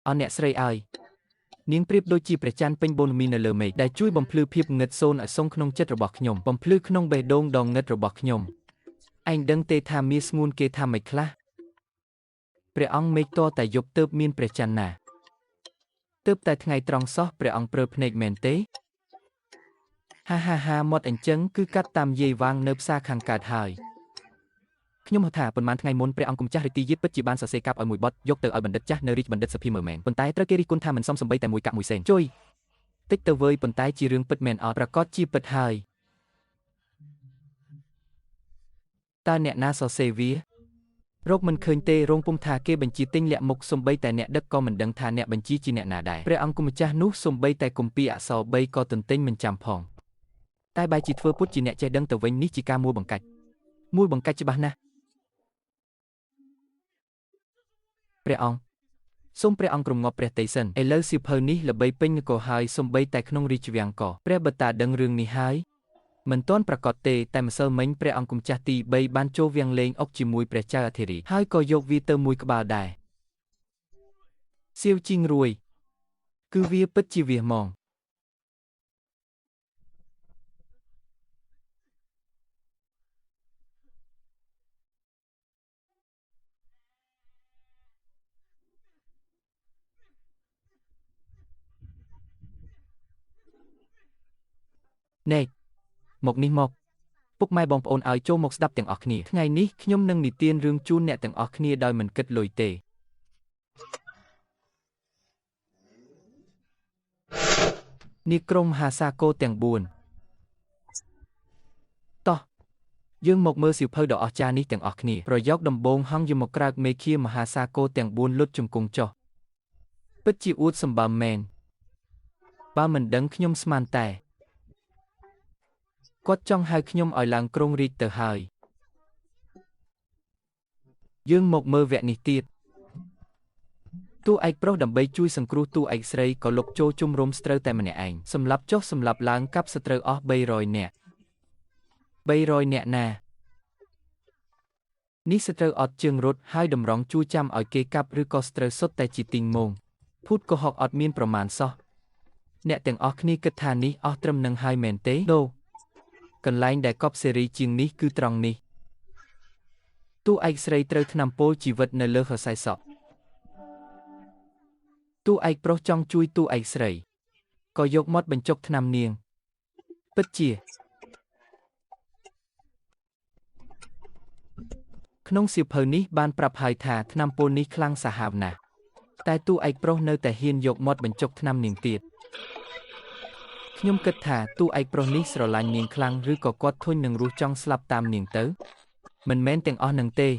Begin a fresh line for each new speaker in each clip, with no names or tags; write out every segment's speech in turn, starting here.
អនអ្នកស្រីអើយនាងប្រៀបដូចជាព្រះច័ន្ទពេញបូណ៌មីនៅលើមេឃដែលជួយបំភ្លឺភាពងឹតសូន្យឲ្យសុងក្នុងចិត្តរបស់ខ្ញុំបំភ្លឺក្នុងបេះដូងដ៏ងឹតរបស់ខ្ញុំឯងដឹងទេថាមាសស្ងួនគេថាម៉េចខ្លះព្រះអង្គមេឃតតែយប់ទើបមានព្រះច័ន្ទណាទើបតែថ្ងៃត្រង់សោះព្រះអង្គព្រើភ្នែកមែនទេហាមាត់អញ្ចឹងគឺកាត់តាមយាយវាងនៅផ្សារខាងកើតហើយខ្ញុំហៅថាប៉ុន្មានថ្ងៃមុនព្រះអង្គម្ចាស់រាជទីយិតពិតជាបានសរសេរកាប់ឲ្យមួយបទយកទៅឲ្យបណ្ឌិតចាស់នៅរាជបណ្ឌិតសភាមើលមែនប៉ុន្តែត្រូវគេរិះគន់ថាមិនសមសំបីតែមួយកាក់មួយសេនជួយតិចទៅវើយប៉ុន្តែជារឿងពិតមែនអត់ប្រកាសជាពិតហើយតើអ្នកណាសរសេរវារកមិនឃើញទេរងពុំថាគេបញ្ជាទិញលាក់មុខសំបីតែអ្នកដឹកក៏មិនដឹងថាអ្នកបញ្ជាជាអ្នកណាដែរព្រះអង្គម្ចាស់នោះសំបីតែគម្ពីរអក្សរ3ក៏ទន្ទិញមិនចាំផងតែបែរជាធ្វើពុតជាអ្នកចេះដឹងទៅវិញនេះជាការមួលបង្កាច់ច្បាស់ណាស់ព្រះអង្គសូមព្រះអង្គគ្រងប់ព្រះទ័យសិនឥឡូវសៀវភៅនេះល្បីពេញនគរហើយសំបីតែក្នុងរាជវាំងក៏ព្រះបតាដឹងរឿងនេះហើយមិនទាន់ប្រកាសទេតែម្សិលមិញព្រះអង្គម្ចាស់ទី3បានចូលវាំងលេងអុកជាមួយព្រះចៅអធិរាជហើយក៏យកវាទៅមួយក្បាលដែរសៀវជីងរួយគឺវាពិតជាវាហ្មងណែមកនេះមកពុកម៉ែបងប្អូនឲ្យចូលមកស្ដាប់ទាំងអស់គ្នាថ្ងៃនេះខ្ញុំនឹងនិទានរឿងជូនអ្នកទាំងអស់គ្នាដោយមិនគិតលុយទេនាក្រុមមហាសាគរទាំង4តោះយើងមកមើលសៀវភៅដ៏អស្ចារ្យនេះទាំងអស់គ្នាប្រយោគដំបូងហង្សយកមកក្រើកមេឃាមហាសាគរទាំង4លុតជង្គង់ចុះពិតជាអួតសម្បើមមែនបើមិនដឹងខ្ញុំស្មានតែគាត់ចង់ហៅខ្ញុំឲ្យឡើងគ្រងរាជទៅហើយយើងមកមើលវគ្គនេះទៀតតួឯកប្រុសដើម្បីជួយសង្គ្រោះតួឯកស្រីក៏លុកចូលជុំរុំស្ត្រូវតែម្នាក់ឯងសម្លាប់ចុះសម្លាប់ឡើងកាប់សត្រូវអស់300នាក់300នាក់ណានេះសត្រូវអត់ជើងរត់ហើយតម្រង់ជួចាំឲ្យគេកាប់ឬក៏សត្រូវសុទ្ធតែជាទីងមងភូតកុហកអត់មានប្រមាណសោះអ្នកទាំងអស់គ្នាគិតថានេះអស់ត្រឹមនឹងហើយមែនទេដូកន្លែងដែលកប់សេរីជាងនេះគឺត្រង់នេះតួឯកស្រីត្រូវថ្នាំពោលជីវិតនៅលើសរសៃសក់តួឯកប្រុសចង់ជួយតួឯកស្រីក៏យកមាត់បញ្ចុកថ្នាំនាងពិតជាក្នុងសៀវភៅនេះបានប្រាប់ហើយថាថ្នាំពោលនេះខ្លាំងសាហាវណាស់តែតួឯកប្រុសនៅតែហ៊ានយកមាត់បញ្ចុកថ្នាំនាងទៀតខ្ញុំគិតថាតួឯកប្រុសនេះស្រឡាញ់នាងខ្លាំងឬក៏គាត់ធុញនឹងរស់ចង់ស្លាប់តាមនាងទៅមិនមែនទាំងអស់នឹងទេ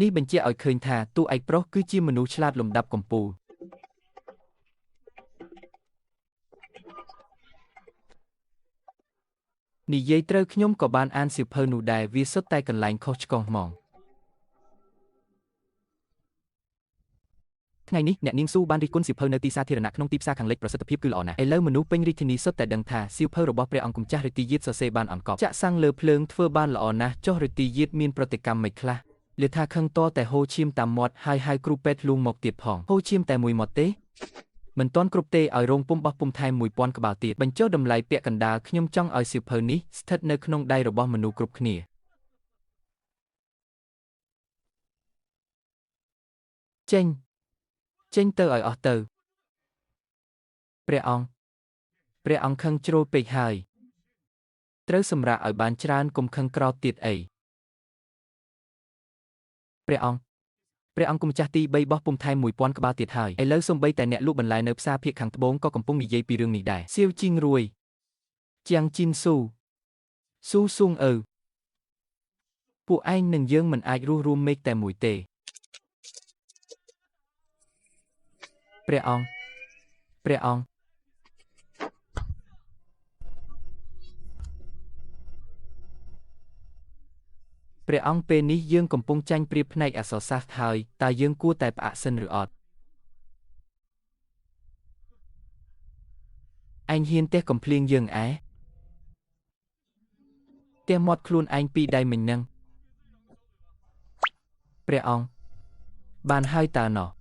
នេះបញ្ជាក់ឲ្យឃើញថាតួឯកប្រុសគឺជាមនុស្សឆ្លាតលំដាប់កំពូលនិយាយត្រូវខ្ញុំក៏បានអានសៀវភៅនោះដែរវាសុទ្ធតែកន្លែងខុសឆ្គងហ្មងថ្ងៃនេះអ្នកនាងស៊ូបានរិះគន់សៀវភៅនៅទីសាធារណៈក្នុងទីផ្សារខាងលិចប្រសិទ្ធភាពគឺល្អណាស់ឥឡូវមនុស្សពេញរាជធានីសុទ្ធតែដឹងថាសៀវភៅរបស់ព្រះអង្គម្ចាស់រាជទីយិត្តសរសេរបានអង្កប់ចាក់សាំងលើភ្លើងធ្វើបានល្អណាស់ចុះរាជទីយិត្តមានប្រតិកម្មមិនខ្លះលាថាខឹងតតែហូរឈាមតាមមាត់ហើយហៅគ្រូពេទ្យលួងមកទៀតផងហូរឈាមតែមួយមាត់ទេមិនទាន់គ្រប់ទេឲ្យរងពុំបោះពុំថែម1000ក្បាលទៀតបញ្ចុះតម្លៃពាក្យកណ្ដាលខ្ញុំចង់ឲ្យសៀវភៅនេះស្ថិតនៅក្នុងដៃរបស់មនុស្សគ្រប់គ្នាចេញទៅឲ្យអស់ទៅព្រះអង្គខឹងជ្រុលពេកហើយត្រូវសម្រាកឲ្យបានច្រើនកុំខឹងក្រោធទៀតអីព្រះអង្គម្ចាស់ទី3បោះពុំថែម1000ក្បាលទៀតហើយឥឡូវសំបីតែអ្នកលក់បន្លែនៅផ្សារភាគខាងត្បូងក៏កំពុងនិយាយពីរឿងនេះដែរសៀវជីងរួយជាងជីនស៊ូស៊ូងពួកឯងនិងយើងមិនអាចរស់រួមមេឃតែមួយទេព្រះអង្គព្រះអង្គពេលនេះយើងកំពុងចាញ់ប្រៀបផ្នែកអក្សរសាស្ត្រហើយតើយើងគួរតែផ្អាកសិនឬអត់ឯងហ៊ានទះកំភ្លៀងយើងទះមាត់ខ្លួនឯងពីរដៃមិញហ្នឹងព្រះអង្គបានហើយតើណោះ